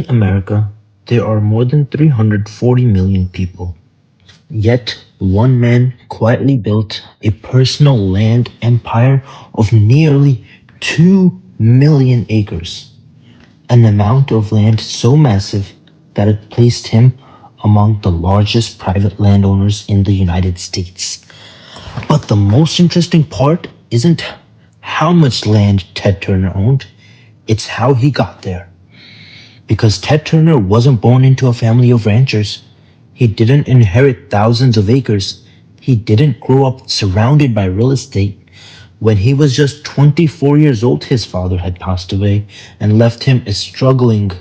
In America, there are more than 340 million people. Yet, one man quietly built a personal land empire of nearly 2 million acres, an amount of land so massive that it placed him among the largest private landowners in the United States. But the most interesting part isn't how much land Ted Turner owned, it's how he got there. Because Ted Turner wasn't born into a family of ranchers. He didn't inherit thousands of acres. He didn't grow up surrounded by real estate. When he was just 24 years old, his father had passed away and left him a struggling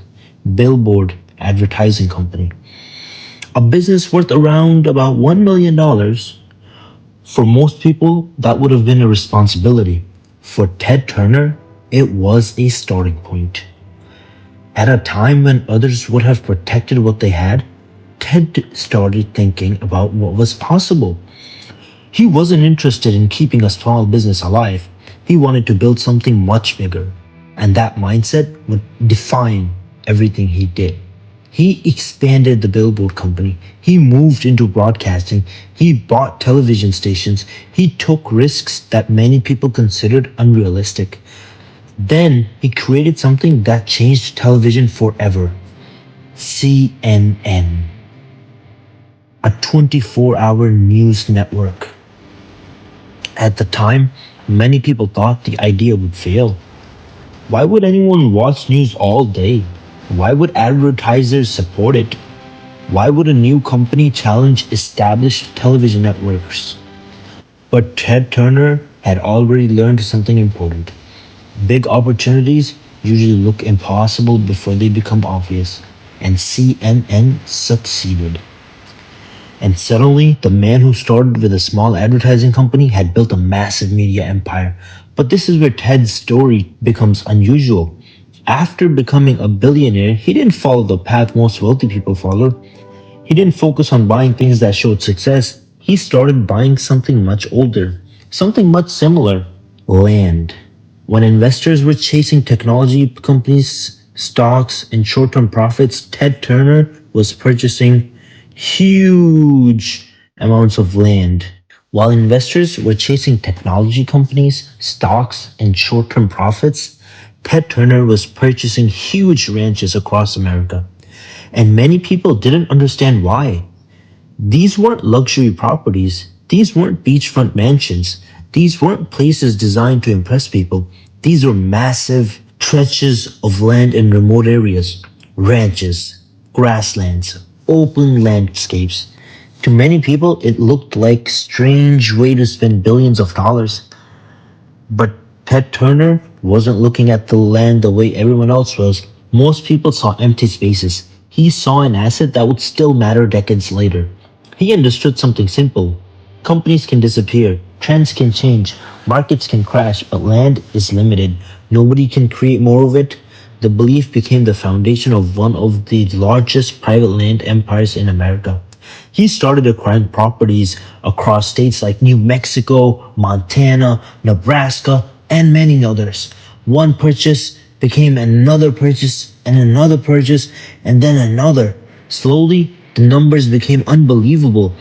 billboard advertising company. A business worth around about $1 million. For most people, that would have been a responsibility. For Ted Turner, it was a starting point. At a time when others would have protected what they had, Ted started thinking about what was possible. He wasn't interested in keeping a small business alive. He wanted to build something much bigger. And that mindset would define everything he did. He expanded the billboard company. He moved into broadcasting. He bought television stations. He took risks that many people considered unrealistic. Then he created something that changed television forever: CNN, a 24-hour news network. At the time, many people thought the idea would fail. Why would anyone watch news all day? Why would advertisers support it? Why would a new company challenge established television networks? But Ted Turner had already learned something important. Big opportunities usually look impossible before they become obvious, and CNN succeeded. And suddenly, the man who started with a small advertising company had built a massive media empire. But this is where Ted's story becomes unusual. After becoming a billionaire, he didn't follow the path most wealthy people follow. He didn't focus on buying things that showed success. He started buying something much older, something much similar: land. When investors were chasing technology companies, stocks, and short term profits, Ted Turner was purchasing huge amounts of land. While investors were chasing technology companies, stocks, and short term profits, Ted Turner was purchasing huge ranches across America. And many people didn't understand why. These weren't luxury properties. These weren't beachfront mansions. These weren't places designed to impress people. These were massive stretches of land in remote areas: ranches, grasslands, open landscapes. To many people, it looked like a strange way to spend billions of dollars. But Ted Turner wasn't looking at the land the way everyone else was. Most people saw empty spaces. He saw an asset that would still matter decades later. He understood something simple: companies can disappear, trends can change, markets can crash, but land is limited. Nobody can create more of it. The belief became the foundation of one of the largest private land empires in America. He started acquiring properties across states like New Mexico, Montana, Nebraska, and many others. One purchase became another purchase and another purchase and then another. Slowly, the numbers became unbelievable.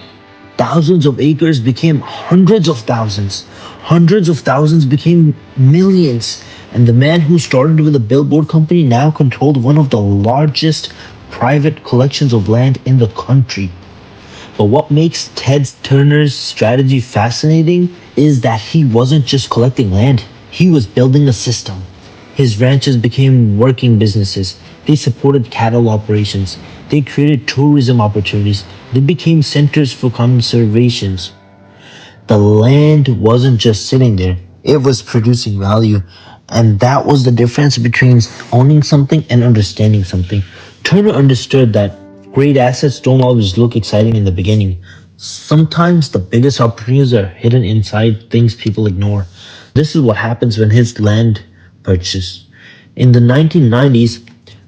Thousands of acres became hundreds of thousands. Hundreds of thousands became millions. And the man who started with a billboard company now controlled one of the largest private collections of land in the country. But what makes Ted Turner's strategy fascinating is that he wasn't just collecting land, he was building a system. His ranches became working businesses. They supported cattle operations. They created tourism opportunities. They became centers for conservations. The land wasn't just sitting there, it was producing value. And that was the difference between owning something and understanding something. Turner understood that great assets don't always look exciting in the beginning. Sometimes the biggest opportunities are hidden inside things people ignore. This is what happens when his land purchase. In the 1990s,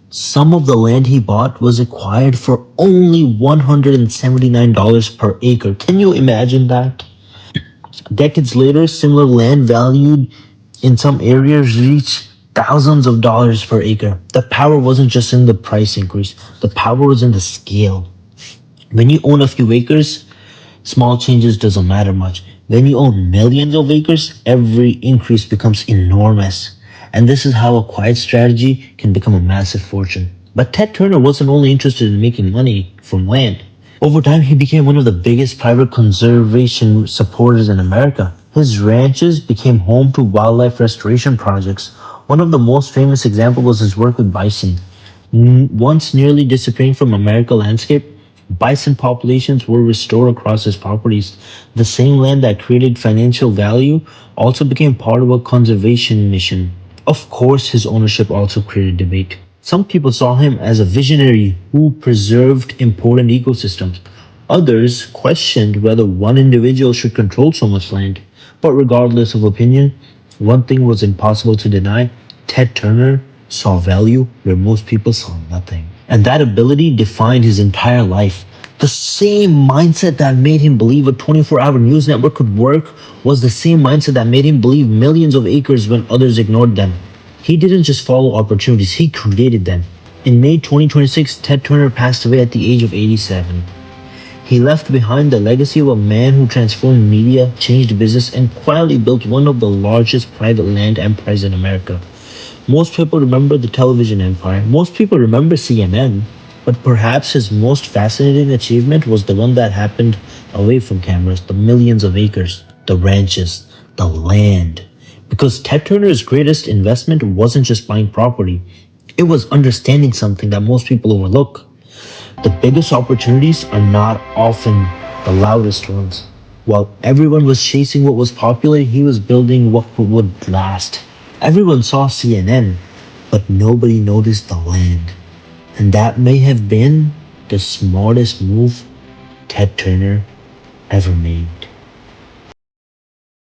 some of the land he bought was acquired for only $179 per acre. Can you imagine that? Decades later, similar land valued in some areas reached thousands of dollars per acre. The power wasn't just in the price increase, the power was in the scale. When you own a few acres, small changes doesn't matter much. When you own millions of acres, every increase becomes enormous. And this is how a quiet strategy can become a massive fortune. But Ted Turner wasn't only interested in making money from land. Over time, he became one of the biggest private conservation supporters in America. His ranches became home to wildlife restoration projects. One of the most famous examples was his work with bison. Once nearly disappearing from American landscape, bison populations were restored across his properties. The same land that created financial value also became part of a conservation mission. Of course, his ownership also created debate. Some people saw him as a visionary who preserved important ecosystems. Others questioned whether one individual should control so much land. But regardless of opinion, one thing was impossible to deny: Ted Turner saw value where most people saw nothing. And that ability defined his entire life. The same mindset that made him believe a 24-hour news network could work was the same mindset that made him believe millions of acres when others ignored them. He didn't just follow opportunities, he created them. In May 2026, Ted Turner passed away at the age of 87. He left behind the legacy of a man who transformed media, changed business, and quietly built one of the largest private land empires in America. Most people remember the television empire. Most people remember CNN. But perhaps his most fascinating achievement was the one that happened away from cameras: the millions of acres, the ranches, the land. Because Ted Turner's greatest investment wasn't just buying property, it was understanding something that most people overlook. The biggest opportunities are not often the loudest ones. While everyone was chasing what was popular, he was building what would last. Everyone saw CNN, but nobody noticed the land. And that may have been the smartest move Ted Turner ever made.